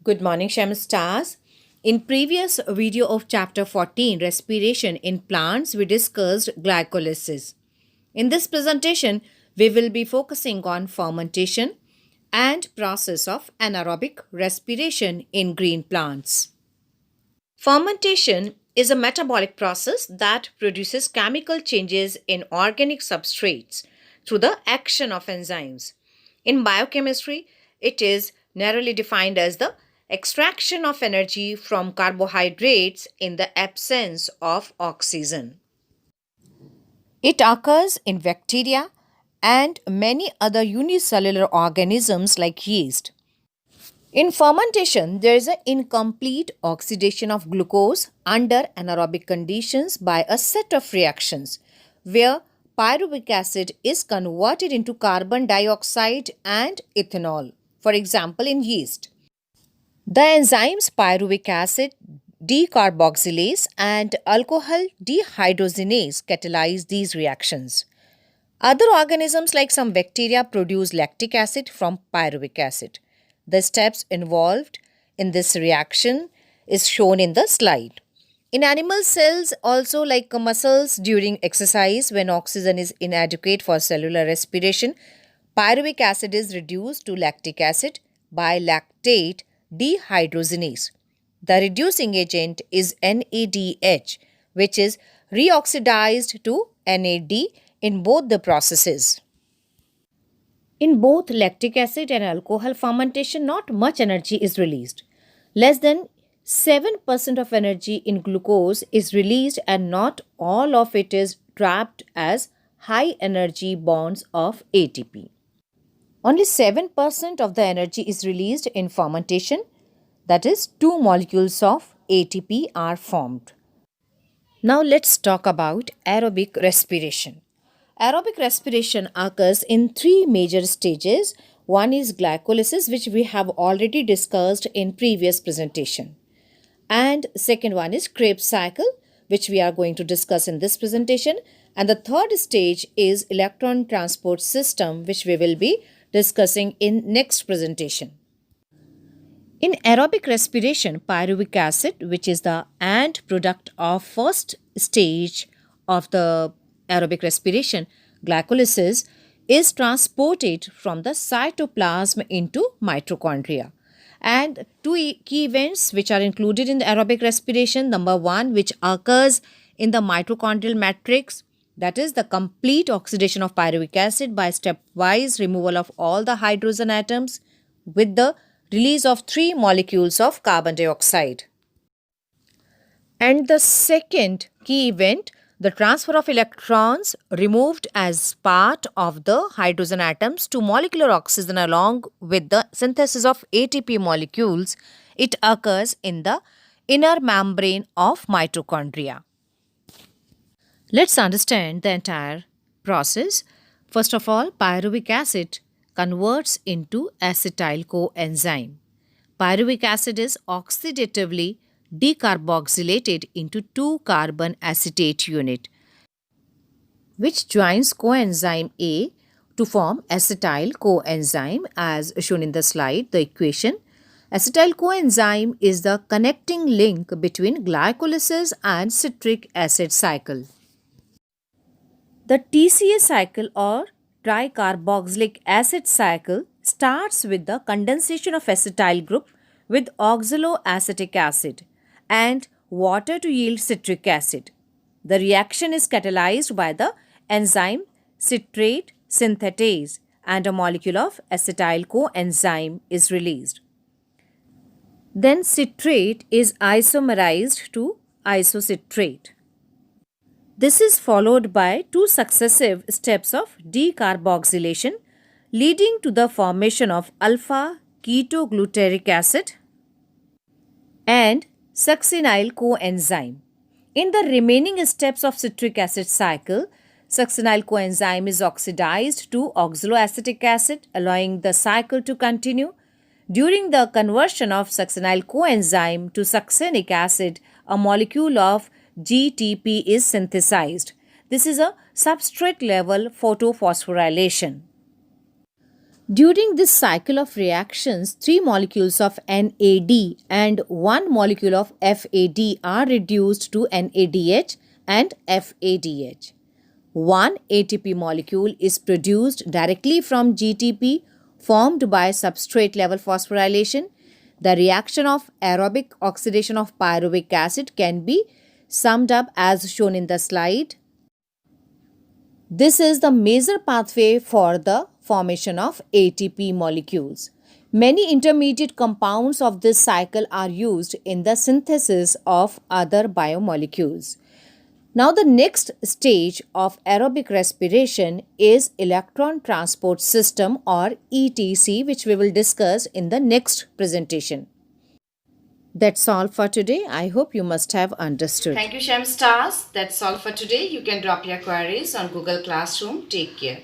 Good morning, Shem Stars. In previous video of chapter 14, respiration in plants, we discussed glycolysis. In this presentation, we will be focusing on fermentation and process of anaerobic respiration in green plants. Fermentation is a metabolic process that produces chemical changes in organic substrates through the action of enzymes. In biochemistry, it is narrowly defined as the extraction of energy from carbohydrates in the absence of oxygen. It occurs in bacteria and many other unicellular organisms like yeast. In fermentation, there is an incomplete oxidation of glucose under anaerobic conditions by a set of reactions where pyruvic acid is converted into carbon dioxide and ethanol, for example, in yeast. The enzymes pyruvic acid decarboxylase and alcohol dehydrogenase catalyze these reactions. Other organisms, like some bacteria, produce lactic acid from pyruvic acid. The steps involved in this reaction is shown in the slide. In animal cells, also like muscles, during exercise, when oxygen is inadequate for cellular respiration, pyruvic acid is reduced to lactic acid by lactate dehydrogenase. The reducing agent is NADH, which is reoxidized to NAD in both the processes. In both lactic acid and alcohol fermentation, not much energy is released. Less than 7% of energy in glucose is released, and not all of it is trapped as high energy bonds of ATP. Only 7% of the energy is released in fermentation, that is, two molecules of ATP are formed. Now let's talk about aerobic respiration. Aerobic respiration occurs in three major stages. One is glycolysis, which we have already discussed in previous presentation. And second one is Krebs cycle, which we are going to discuss in this presentation. And the third stage is electron transport system, which we will be discussing in next presentation. In aerobic respiration, pyruvic acid, which is the end product of first stage of the aerobic respiration, glycolysis, is transported from the cytoplasm into mitochondria. And two key events which are included in the aerobic respiration. Number one, which occurs in the mitochondrial matrix, that is the complete oxidation of pyruvic acid by stepwise removal of all the hydrogen atoms with the release of three molecules of carbon dioxide. And the second key event, the transfer of electrons removed as part of the hydrogen atoms to molecular oxygen along with the synthesis of ATP molecules, it occurs in the inner membrane of mitochondria. Let's understand the entire process. First of all, pyruvic acid converts into acetyl coenzyme. Pyruvic acid is oxidatively decarboxylated into 2-carbon acetate unit, which joins coenzyme A to form acetyl coenzyme as shown in the slide, the equation. Acetyl coenzyme is the connecting link between glycolysis and citric acid cycle. The TCA cycle, or tricarboxylic acid cycle, starts with the condensation of acetyl group with oxaloacetic acid and water to yield citric acid. The reaction is catalyzed by the enzyme citrate synthetase, and a molecule of acetyl coenzyme is released. Then citrate is isomerized to isocitrate. This is followed by two successive steps of decarboxylation, leading to the formation of alpha ketogluteric acid and succinyl coenzyme. In the remaining steps of citric acid cycle, succinyl coenzyme is oxidized to oxaloacetic acid, allowing the cycle to continue. During the conversion of succinyl coenzyme to succinic acid, a molecule of GTP is synthesized. This is a substrate level photophosphorylation. During this cycle of reactions, 3 molecules of NAD and 1 molecule of FAD are reduced to NADH and FADH. One ATP molecule is produced directly from GTP formed by substrate level phosphorylation. The reaction of aerobic oxidation of pyruvic acid can be summed up as shown in the slide. This is the major pathway for the formation of ATP molecules. Many intermediate compounds of this cycle are used in the synthesis of other biomolecules. Now, the next stage of aerobic respiration is electron transport system or ETC, which we will discuss in the next presentation. That's all for today. I hope you must have understood. Thank you, Shem Stars. That's all for today. You can drop your queries on Google Classroom. Take care.